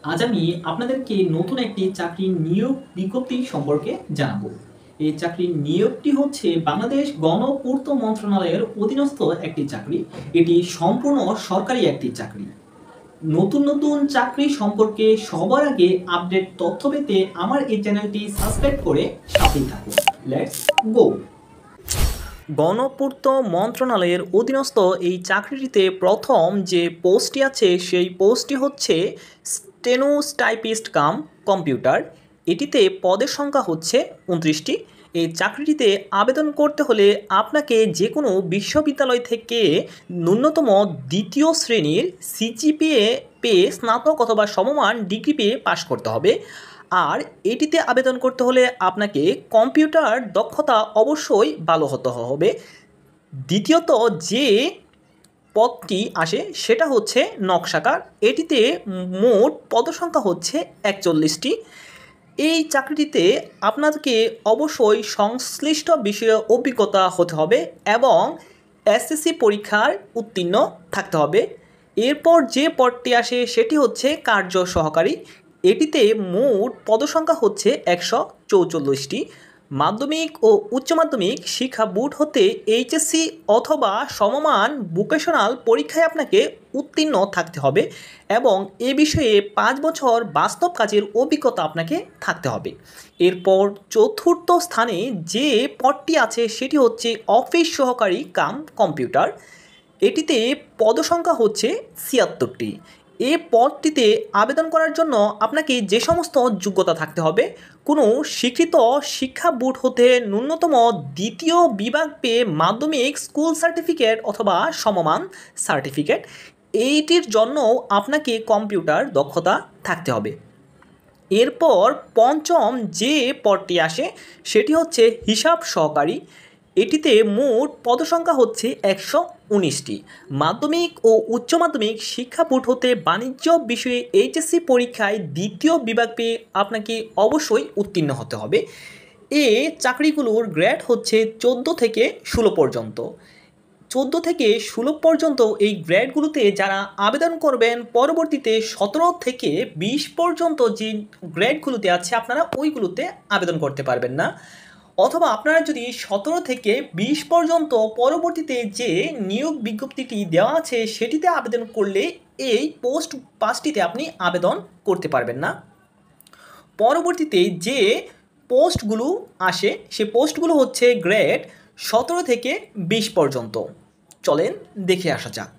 আজ আমি আপনাদেরকে নতুন একটি চাকরির নিয়োগ বিজ্ঞপ্তি সম্পর্কে জানাবো। এই চাকরির নিয়োগটি হচ্ছে বাংলাদেশ গণপূর্ত মন্ত্রণালয়ের অধীনস্থ একটি চাকরি। এটি সম্পূর্ণ সরকারি একটি চাকরি। নতুন নতুন চাকরি সম্পর্কে সবার আগে আপডেট তথ্য পেতে আমার এই চ্যানেলটি সাবস্ক্রাইব করে সাথেই থাকুন। Let's go. গণপূর্ত মন্ত্রণালয়ের অধীনস্থ এই চাকরিটিতে প্রথম যে পোস্টটি আছে সেই পোস্টটি হচ্ছে স্টেনোটাইপিস্ট কাম কম্পিউটার। এটিতে পদের সংখ্যা হচ্ছে 29টি। এই চাকরিটিতে আবেদন করতে হলে আপনাকে যে কোনো বিশ্ববিদ্যালয় থেকে ন্যূনতম দ্বিতীয় শ্রেণীর সিজিপিএ পেয়ে স্নাতক অথবা সমমান ডিগ্রি পেয়ে পাশ করতে হবে। আর এটিতে আবেদন করতে হলে আপনাকে কম্পিউটার দক্ষতা অবশ্যই ভালো হতে হবে। দ্বিতীয়ত যে পদটি আসে সেটা হচ্ছে নকশাকার। এটিতে মোট পদসংখ্যা হচ্ছে 41টি। এই চাকরিটিতে আপনাকে অবশ্যই সংশ্লিষ্ট বিষয়ে অভিজ্ঞতা হতে হবে এবং এসএসসি পরীক্ষার উত্তীর্ণ থাকতে হবে। এরপর যে পদটি আসে সেটি হচ্ছে কার্য সহকারী। এটিতে মোট পদসংখ্যা হচ্ছে 144টি। মাধ্যমিক ও উচ্চ মাধ্যমিক শিক্ষা বোর্ড হতে এইচএসসি অথবা সমমান ভোকেশনাল পরীক্ষায় আপনাকে উত্তীর্ণ থাকতে হবে এবং এ বিষয়ে 5 বছর বাস্তব কাজের অভিজ্ঞতা আপনাকে থাকতে হবে। এরপর চতুর্থ স্থানে যে পদটি আছে সেটি হচ্ছে অফিস সহকারী কাম কম্পিউটার। এটিতে পদসংখ্যা হচ্ছে 76টি। এই পদটিতে আবেদন করার জন্য আপনাকে যে সমস্ত যোগ্যতা থাকতে হবে, কোনো স্বীকৃত শিক্ষা বোর্ড হতে ন্যূনতম দ্বিতীয় বিভাগ পেয়ে মাধ্যমিক স্কুল সার্টিফিকেট অথবা সমমান সার্টিফিকেট, এইটির জন্যও আপনাকে কম্পিউটার দক্ষতা থাকতে হবে। এরপর পঞ্চম যে পদটি আসে সেটি হচ্ছে হিসাব সহকারী। এটিতে মোট পদসংখ্যা হচ্ছে 119টি। মাধ্যমিক ও উচ্চ মাধ্যমিক শিক্ষা বোর্ড হতে বাণিজ্য বিষয়ে এইচএসসি পরীক্ষায় দ্বিতীয় বিভাগ পেয়ে আপনাকে অবশ্যই উত্তীর্ণ হতে হবে। এই চাকরিগুলোর গ্রেড হচ্ছে 14 থেকে 16 পর্যন্ত। 14 থেকে 16 পর্যন্ত এই গ্রেডগুলোতে যারা আবেদন করবেন, পরবর্তীতে 17 থেকে 20 পর্যন্ত যে গ্রেডগুলোতে আছে আপনারা ওইগুলোতে আবেদন করতে পারবেন না। অথবা আপনারা যদি 17 থেকে 20 পর্যন্ত পরবর্তীতে যে নিয়োগ বিজ্ঞপ্তিটি দেওয়া আছে সেটিতে আবেদন করলে এই পোস্ট 5টিতে আপনি আবেদন করতে পারবেন না। পরবর্তীতে যে পোস্টগুলো আসে সে পোস্টগুলো হচ্ছে গ্রেড 17 থেকে 20 পর্যন্ত। চলেন দেখে আসা যাক।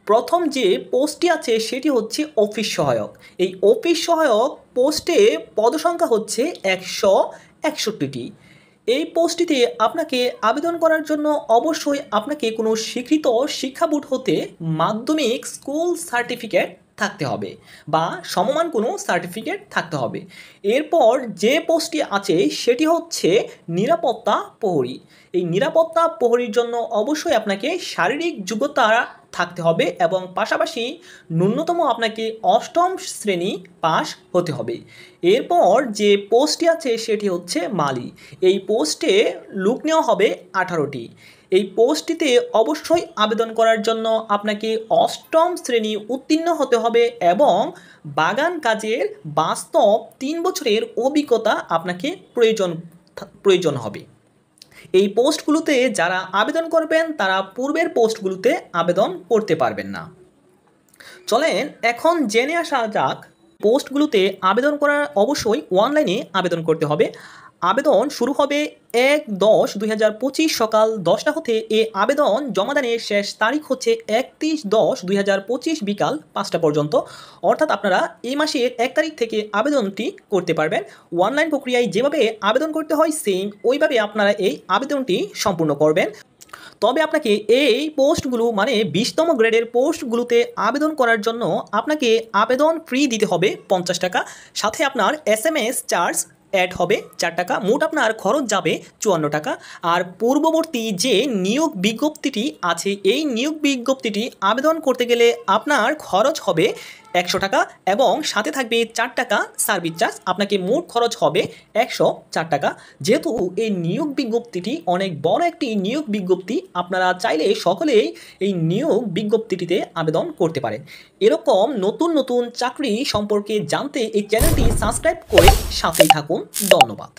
প্রথম যে পোস্টটি আছে সেটি হচ্ছে অফিস সহায়ক। এই অফিস সহায়ক পোস্টে পদসংখ্যা হচ্ছে 161টি। এই পোস্টটিতে আপনাকে আবেদন করার জন্য অবশ্যই আপনাকে কোনো স্বীকৃত শিক্ষা বোর্ড হতে মাধ্যমিক স্কুল সার্টিফিকেট থাকতে হবে বা সমমান কোনো সার্টিফিকেট থাকতে হবে। এরপর যে পোস্টটি আছে সেটি হচ্ছে নিরাপত্তা প্রহরী। এই নিরাপত্তা প্রহরীর জন্য অবশ্যই আপনাকে শারীরিক যোগ্যতা থাকতে হবে এবং পাশাপাশি ন্যূনতম আপনাকে 8ম শ্রেণী পাস হতে হবে। এরপর যে পোস্টটি আছে সেটি হচ্ছে মালি। এই পোস্টে লোক নেওয়া হবে 18টি। এই পোস্টটিতে অবশ্যই আবেদন করার জন্য আপনাকে 8ম শ্রেণী উত্তীর্ণ হতে হবে এবং বাগান কাজের বাস্তব 3 বছরের অভিজ্ঞতা আপনাকে প্রয়োজন হবে। এই পোস্টগুলোতে যারা আবেদন করবেন তারা পূর্বের পোস্টগুলোতে আবেদন করতে পারবেন না। চলেন এখন জেনে আসা যাক। পোস্টগুলোতে আবেদন করার অবশ্যই অনলাইনে আবেদন করতে হবে। আবেদন শুরু হবে 1/10/2025 সকাল 10টা হতে। এ আবেদন জমাদানের শেষ তারিখ হচ্ছে 31/10/2025 বিকাল 5টা পর্যন্ত। অর্থাৎ আপনারা এই মাসের 1 তারিখ থেকে আবেদনটি করতে পারবেন। অনলাইন প্রক্রিয়ায় যেভাবে আবেদন করতে হয় সেম ওইভাবে আপনারা এই আবেদনটি সম্পূর্ণ করবেন। তবে আপনাকে এই পোস্টগুলো মানে 20তম গ্রেডের পোস্টগুলোতে আবেদন করার জন্য আপনাকে আবেদন ফি দিতে হবে 50 টাকা। সাথে আপনার SMS চার্জ অ্যাড হবে 4 টাকা। মোট আপনার খরচ যাবে 54 টাকা। আর পূর্ববর্তী যে নিয়োগ বিজ্ঞপ্তিটি আছে এই নিয়োগ বিজ্ঞপ্তিটি আবেদন করতে গেলে আপনার খরচ হবে 100 টাকা এবং সাথে থাকবে 4 টাকা সার্ভিস চার্জ। আপনাকে মোট খরচ হবে 104 টাকা। যেহেতু এই নিয়োগ বিজ্ঞপ্তিটি অনেক বড় একটি নিয়োগ বিজ্ঞপ্তি, আপনারা চাইলে সকলেই এই নিয়োগ বিজ্ঞপ্তিটিতে আবেদন করতে পারেন। এরকম নতুন নতুন চাকরি সম্পর্কে জানতে এই চ্যানেলটি সাবস্ক্রাইব করে সাথেই থাকুন। ধন্যবাদ।